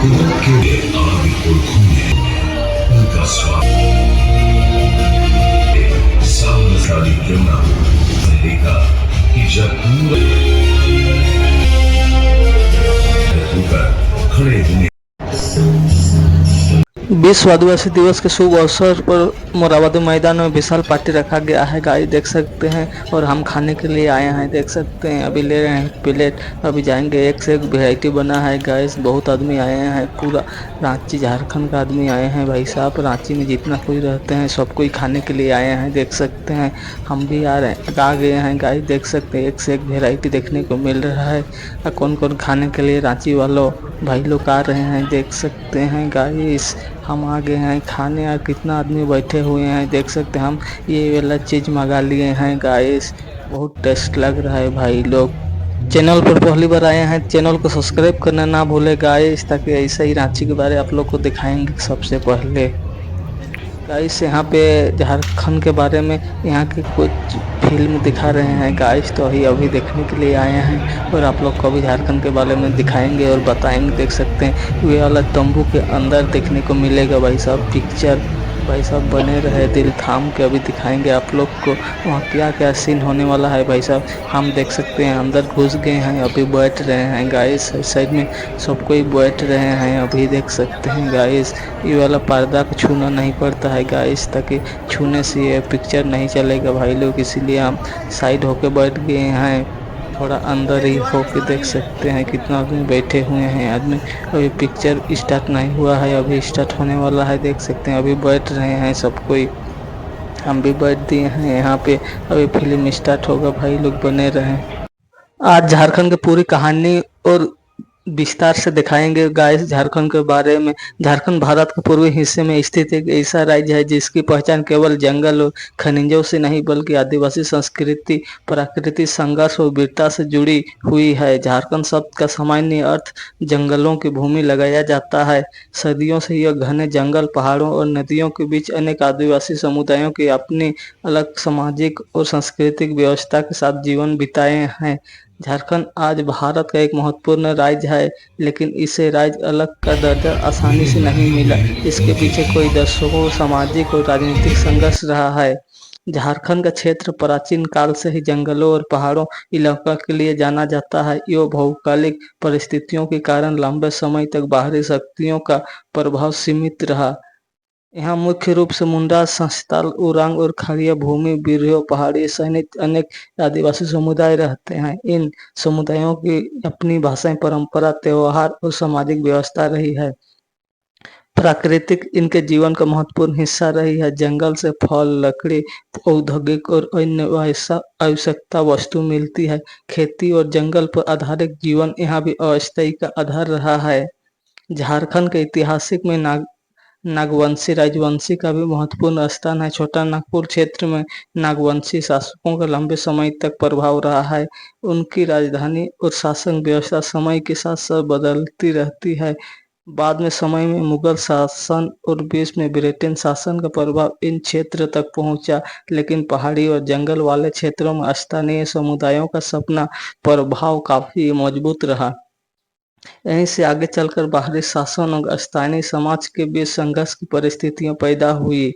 कुदरत के आग और खून उनका स्वाद सामने क्यों ना देखा कि जब पूरा होकर खड़े होने विश्व आदिवासी दिवस के शुभ अवसर पर मोराबादी मैदान में विशाल पार्टी रखा गया है गाइस, देख सकते हैं। और हम खाने के लिए आए हैं, देख सकते हैं। अभी ले रहे हैं प्लेट, अभी जाएंगे। एक से एक वैरायटी बना है गाइस। बहुत आदमी आए हैं, पूरा रांची झारखंड का आदमी आए हैं भाई साहब। रांची में जितना कोई रहते हैं सब कोई खाने के लिए आए हैं, देख सकते हैं। हम भी आ गए हैं गाइस, देख सकते हैं। एक से एक वैरायटी देखने को मिल रहा है। कौन कौन खाने के लिए रांची वालों भाई लोग आ रहे हैं, देख सकते हैं गाइस। हम आ गए हैं खाने। और कितना आदमी बैठे हुए हैं, देख सकते हैं। हम ये वाला चीज़ मंगा लिए हैं गाइस, बहुत टेस्ट लग रहा है भाई लोग। चैनल पर पहली बार आए हैं, चैनल को सब्सक्राइब करना ना भूले गाइस, ताकि ऐसा ही रांची के बारे आप लोग को दिखाएंगे सबसे पहले गाइस। यहाँ पे झारखंड के बारे में यहाँ के कुछ फिल्म दिखा रहे हैं गाइस, तो अभी देखने के लिए आए हैं। और आप लोग को भी झारखंड के बारे में दिखाएंगे और बताएंगे, देख सकते हैं। वे वाला तंबू के अंदर देखने को मिलेगा भाई साहब पिक्चर। भाई साहब बने रहे दिल थाम के, अभी दिखाएंगे आप लोग को वहाँ क्या क्या सीन होने वाला है भाई साहब। हम देख सकते हैं अंदर घुस गए हैं, अभी बैठ रहे हैं गाइस। साइड में सब कोई बैठ रहे हैं, अभी देख सकते हैं गाइस। ये वाला पर्दा को छूना नहीं पड़ता है गाइस, ताकि छूने से ये पिक्चर नहीं चलेगा भाई लोग, इसीलिए हम साइड होके बैठ गए हैं। थोड़ा अंदर ही होके देख सकते हैं कितना आदमी बैठे हुए हैं आदमी। अभी पिक्चर स्टार्ट नहीं हुआ है, अभी स्टार्ट होने वाला है, देख सकते हैं। अभी बैठ रहे हैं सब कोई, हम भी बैठ दिए हैं यहाँ पे। अभी फिल्म स्टार्ट होगा, भाई लोग बने रहें। आज झारखंड की पूरी कहानी और विस्तार से दिखाएंगे गाइस झारखंड के बारे में। झारखंड भारत के पूर्वी हिस्से में स्थित एक ऐसा राज्य है जिसकी पहचान केवल जंगल और खनिजों से नहीं बल्कि आदिवासी संस्कृति, प्राकृतिक संघर्ष और वीरता से जुड़ी हुई है। झारखंड शब्द का सामान्य अर्थ जंगलों की भूमि लगाया जाता है। सदियों से यह घने जंगल, पहाड़ों और नदियों के बीच अनेक आदिवासी समुदायों की अपनी अलग सामाजिक और सांस्कृतिक व्यवस्था के साथ जीवन बिताए हैं। झारखंड आज भारत का एक महत्वपूर्ण राज्य है, लेकिन इसे राज्य अलग का दर्जा आसानी से नहीं मिला। इसके पीछे कोई दशकों सामाजिक और राजनीतिक संघर्ष रहा है। झारखंड का क्षेत्र प्राचीन काल से ही जंगलों और पहाड़ों इलाका के लिए जाना जाता है। यह भौगोलिक परिस्थितियों के कारण लंबे समय तक बाहरी शक्तियों का प्रभाव सीमित रहा। यहाँ मुख्य रूप से मुंडा, संथाल, उरांव और खाड़िया भूमि, बिरहो पहाड़ी सहित अनेक आदिवासी समुदाय रहते हैं। इन समुदायों की अपनी भाषाएं, परंपरा, त्योहार और सामाजिक व्यवस्था रही है। प्राकृतिक इनके जीवन का महत्वपूर्ण हिस्सा रही है। जंगल से फल, लकड़ी, औद्योगिक और अन्य आवश्यकता वस्तु मिलती है। खेती और जंगल पर आधारित जीवन यहाँ भी अस्थायी का आधार रहा है। झारखंड के ऐतिहासिक में नागवंशी राजवंशी का भी महत्वपूर्ण स्थान है। छोटा नागपुर क्षेत्र में नागवंशी शासकों का लंबे समय तक प्रभाव रहा है। उनकी राजधानी और शासन व्यवस्था समय के साथ साथ बदलती रहती है। बाद में समय में मुगल शासन और बीच में ब्रिटेन शासन का प्रभाव इन क्षेत्र तक पहुंचा, लेकिन पहाड़ी और जंगल वाले क्षेत्रों में स्थानीय समुदायों का सपना प्रभाव काफी मजबूत रहा। यहीं से आगे चलकर बाहरी शासन और स्थानीय समाज के बीच संघर्ष की परिस्थितियां पैदा हुई।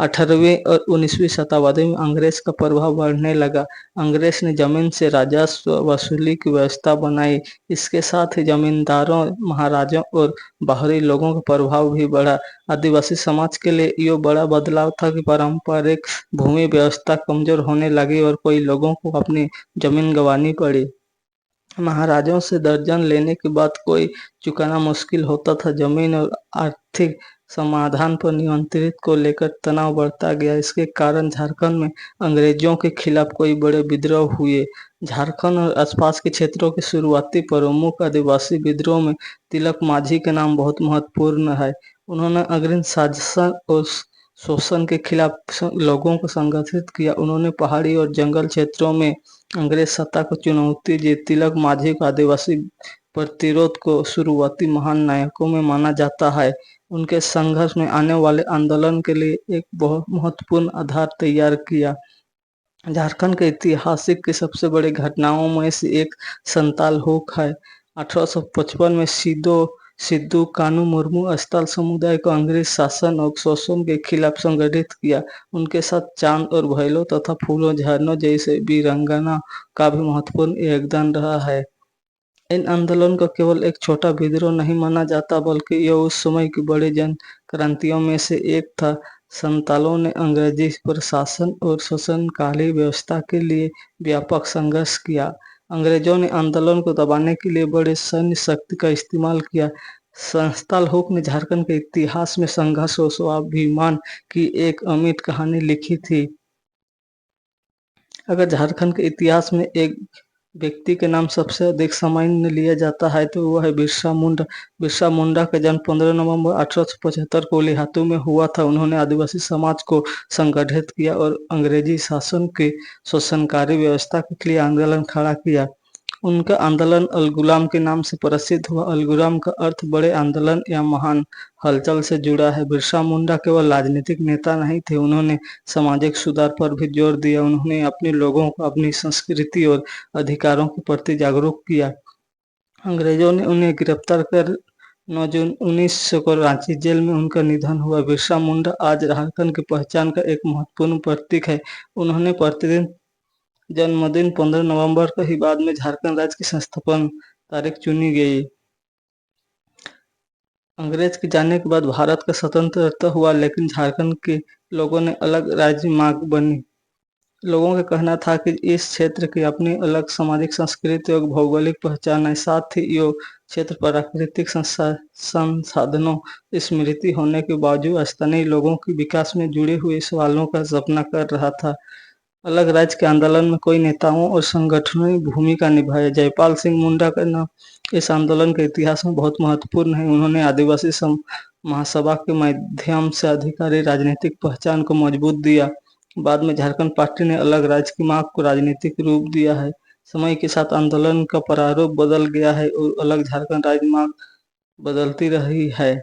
18वीं और 19वीं शताब्दी में अंग्रेज का प्रभाव बढ़ने लगा। अंग्रेज ने जमीन से राजस्व वसूली की व्यवस्था बनाई। इसके साथ ही जमींदारों, महाराजों और बाहरी लोगों का प्रभाव भी बढ़ा। आदिवासी समाज के लिए यह बड़ा बदलाव था कि पारंपरिक भूमि व्यवस्था कमजोर होने लगी और कई लोगों को अपनी जमीन गंवानी पड़ी। महाराजाओं से दर्जन लेने के बाद कोई चुकाना मुश्किल होता था। जमीन और आर्थिक समाधान पर नियंत्रित को लेकर तनाव बढ़ता गया। इसके कारण झारखंड में अंग्रेजों के खिलाफ कई बड़े विद्रोह हुए। झारखंड और आसपास के क्षेत्रों के शुरुआती प्रमुख आदिवासी विद्रोह में तिलक माझी का नाम बहुत महत्वपूर्ण है। उन्होंने अग्रिम शासन और शोषण के खिलाफ लोगों को संगठित किया। उन्होंने पहाड़ी और जंगल क्षेत्रों में अंग्रेज सत्ता को चुनौती दी। तिलक माझी को आदिवासी प्रतिरोध को शुरुआती महान नायकों में माना जाता है। उनके संघर्ष में आने वाले आंदोलन के लिए एक बहुत महत्वपूर्ण आधार तैयार किया। झारखंड के ऐतिहासिक की सबसे बड़ी घटनाओं में से एक संताल हुक है। 1855 में सिदो सिद्धू कानू मुर्मू अस्ताल समुदाय को अंग्रेज शासन और शोषण के खिलाफ संगठित किया। उनके साथ चांद और भैलो तथा फूलों झरनों जैसे वीरांगना का भी महत्वपूर्ण योगदान रहा है। इन आंदोलन को केवल एक छोटा विद्रोह नहीं माना जाता, बल्कि यह उस समय की बड़ी जन क्रांतियों में से एक था। संतालों ने अंग्रेजी प्रशासन और शोषणकाली व्यवस्था के लिए व्यापक संघर्ष किया। अंग्रेजों ने आंदोलन को दबाने के लिए बड़े सैन्य शक्ति का इस्तेमाल किया। संस्थाल हुक ने झारखंड के इतिहास में संघर्ष और स्वाभिमान की एक अमिट कहानी लिखी थी। अगर झारखंड के इतिहास में एक व्यक्ति के नाम सबसे अधिक सामान्य लिया जाता है तो वह है बिरसा मुंडा। बिरसा मुंडा का जन्म 15 नवंबर 1875 को लिहातू में हुआ था। उन्होंने आदिवासी समाज को संगठित किया और अंग्रेजी शासन की शोषणकारी व्यवस्था के लिए आंदोलन खड़ा किया। उनका आंदोलन अल गुलाम के नाम से प्रसिद्ध हुआ। अल गुलाम का अर्थ बड़े आंदोलन या महान हलचल से जुड़ा है। बिरसा मुंडा केवल राजनीतिक नेता नहीं थे, उन्होंने सामाजिक सुधार पर भी जोर दिया। उन्होंने अपने लोगों को अपनी संस्कृति और अधिकारों के प्रति जागरूक किया। अंग्रेजों ने उन्हें गिरफ्तार कर 9 जून 1900 को रांची जेल में उनका निधन हुआ। बिरसा मुंडा आज झारखंड की पहचान का एक महत्वपूर्ण प्रतीक है। उन्होंने प्रतिदिन जन्मदिन 15 नवंबर को ही बाद में झारखंड राज्य की संस्थापन तारीख चुनी गई। अंग्रेज के जाने के बाद भारत का स्वतंत्रता हुआ, लेकिन झारखंड के लोगों ने अलग राज्य मांग बनी। लोगों का कहना था कि इस क्षेत्र की अपनी अलग सामाजिक संस्कृति और भौगोलिक पहचान है। साथ ही यह क्षेत्र प्राकृतिक संसाधनों समृद्धि होने के बावजूद स्थानीय लोगों के विकास में जुड़े हुए सवालों का सपना कर रहा था। अलग राज्य के आंदोलन में कई नेताओं और संगठनों ने भूमिका निभाई। जयपाल सिंह मुंडा का नाम इस आंदोलन के इतिहास में बहुत महत्वपूर्ण है। उन्होंने आदिवासी महासभा के माध्यम से अधिकारी राजनीतिक पहचान को मजबूत दिया। बाद में झारखंड पार्टी ने अलग राज्य की मांग को राजनीतिक रूप दिया है। समय के साथ आंदोलन का प्रारूप बदल गया है और अलग झारखंड राज्य मांग बदलती रही है।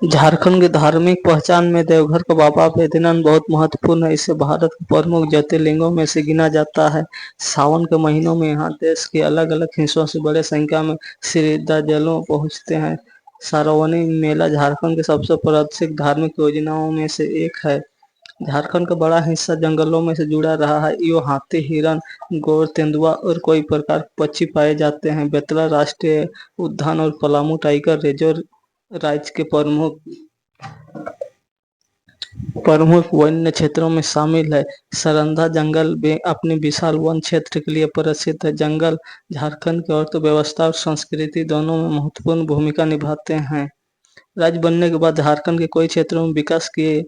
झारखंड की धार्मिक पहचान में देवघर का बाबा बैद्यनाथ बहुत महत्वपूर्ण है। इसे भारत के प्रमुख ज्योतिर्लिंगों में से गिना जाता है। सावन के महीनों में यहाँ देश के अलग अलग हिस्सों से बड़े संख्या में श्रद्धालु पहुँचते हैं। सार्वजनिक मेला झारखंड की सबसे प्रसिद्ध धार्मिक योजनाओं में से एक है। झारखंड का बड़ा हिस्सा जंगलों में से जुड़ा रहा है। यो हाथी, हिरण, गौर, तेंदुआ और कई प्रकार के पक्षी पाए जाते हैं। बेतला राष्ट्रीय उद्यान और पलामू टाइगर रिजर्व राज्य के प्रमुख वन्य क्षेत्रों में शामिल है। सरंधा जंगल में अपने विशाल वन क्षेत्र के लिए प्रसिद्ध है। जंगल झारखंड की अर्थव्यवस्था और संस्कृति दोनों में महत्वपूर्ण भूमिका निभाते हैं। राज्य बनने के बाद झारखंड के कई क्षेत्रों में विकास किए,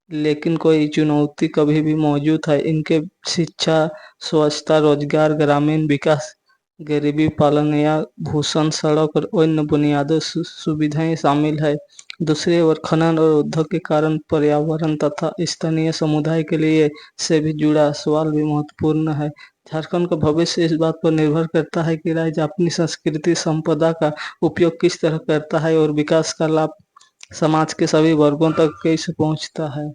लेकिन कोई चुनौती कभी भी मौजूद है। इनके शिक्षा, स्वच्छता, रोजगार, ग्रामीण विकास, गरीबी पालन या भूषण, सड़क और अन्य बुनियादी सुविधाएं शामिल है। दूसरी ओर खनन और उद्योग के कारण पर्यावरण तथा स्थानीय समुदाय के लिए से भी जुड़ा सवाल भी महत्वपूर्ण है। झारखंड का भविष्य इस बात पर निर्भर करता है कि राज्य अपनी संस्कृति संपदा का उपयोग किस तरह करता है और विकास का लाभ समाज के सभी वर्गों तक कैसे पहुंचता है।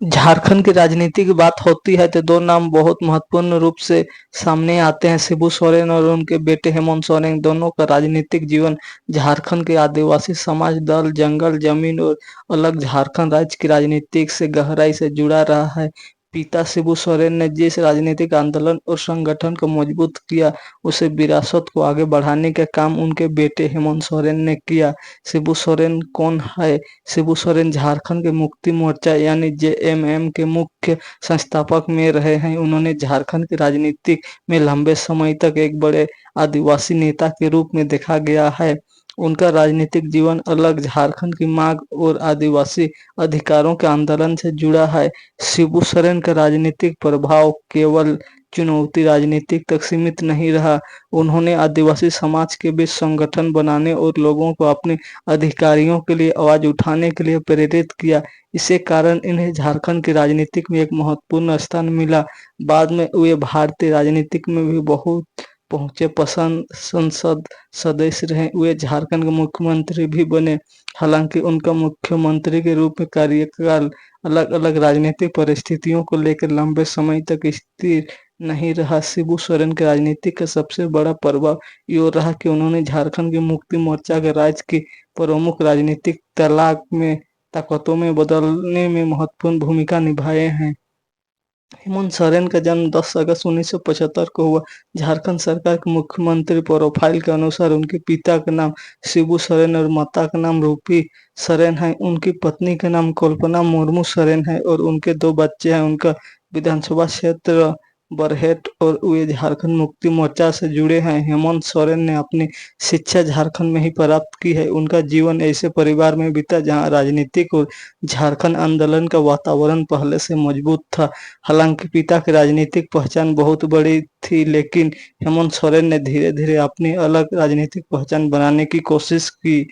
झारखंड की राजनीति की बात होती है तो दो नाम बहुत महत्वपूर्ण रूप से सामने आते हैं। शिबू सोरेन और उनके बेटे हेमंत सोरेन। दोनों का राजनीतिक जीवन झारखंड के आदिवासी समाज, दल, जंगल, जमीन और अलग झारखंड राज्य की राजनीति से गहराई से जुड़ा रहा है। पिता शिबू सोरेन ने जिस राजनीतिक आंदोलन और संगठन को मजबूत किया, उसे विरासत को आगे बढ़ाने का काम उनके बेटे हेमंत सोरेन ने किया। शिबू सोरेन कौन है? शिबू सोरेन झारखंड के मुक्ति मोर्चा यानी जेएमएम के मुख्य संस्थापक में रहे हैं। उन्होंने झारखंड की राजनीति में लंबे समय तक एक बड़े आदिवासी नेता के रूप में देखा गया है। उनका राजनीतिक जीवन अलग झारखंड की मांग और आदिवासी अधिकारों के आंदोलन से जुड़ा है। शिबू सोरेन का राजनीतिक प्रभाव केवल चुनौती राजनीति तक सीमित नहीं रहा। उन्होंने आदिवासी समाज के बीच संगठन बनाने और लोगों को अपने अधिकारियों के लिए आवाज उठाने के लिए प्रेरित किया। इसी कारण इन्हें झारखंड की राजनीति में एक महत्वपूर्ण स्थान मिला। बाद में वे भारतीय राजनीति में भी बहुत पहुंचे पसंद संसद सदस्य रहे। वे झारखंड के मुख्यमंत्री भी बने। हालांकि उनका मुख्यमंत्री के रूप में कार्यकाल अलग अलग राजनीतिक परिस्थितियों को लेकर लंबे समय तक स्थिर नहीं रहा। शिबू सोरेन के राजनीति का सबसे बड़ा प्रभाव यो रहा कि उन्होंने झारखंड की मुक्ति मोर्चा के राज्य की प्रमुख राजनीतिक ताकतों में बदलने में महत्वपूर्ण भूमिका निभाए हैं। हेमंत सोरेन का जन्म 10 अगस्त 1975 को हुआ। झारखंड सरकार के मुख्यमंत्री प्रोफाइल के अनुसार उनके पिता का नाम शिबू सोरेन और माता का नाम रूपी सोरेन है। उनकी पत्नी का नाम कल्पना मुर्मू सोरेन है और उनके 2 बच्चे हैं। उनका विधानसभा क्षेत्र बरहेट और वे झारखंड मुक्ति मोर्चा से जुड़े हैं। हेमंत सोरेन ने अपनी शिक्षा झारखंड में ही प्राप्त की है। उनका जीवन ऐसे परिवार में बीता जहां राजनीतिक और झारखंड आंदोलन का वातावरण पहले से मजबूत था। हालांकि पिता की राजनीतिक पहचान बहुत बड़ी थी, लेकिन हेमंत सोरेन ने धीरे-धीरे अपनी अलग राजनीतिक पहचान बनाने की कोशिश की।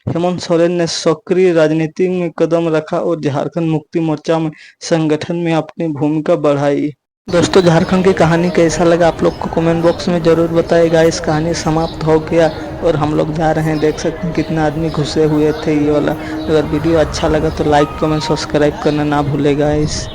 हेमंत सोरेन ने सक्रिय राजनीति में कदम रखा और झारखंड मुक्ति मोर्चा में संगठन में अपनी भूमिका बढ़ाई। दोस्तों, झारखंड की कहानी कैसा लगा आप लोग को कमेंट बॉक्स में जरूर बताइएगा। इस कहानी समाप्त हो गया और हम लोग जा रहे हैं। देख सकते हैं कितना आदमी घुसे हुए थे ये वाला। अगर वीडियो अच्छा लगा तो लाइक कमेंट सब्सक्राइब करना ना भूलेगा। इस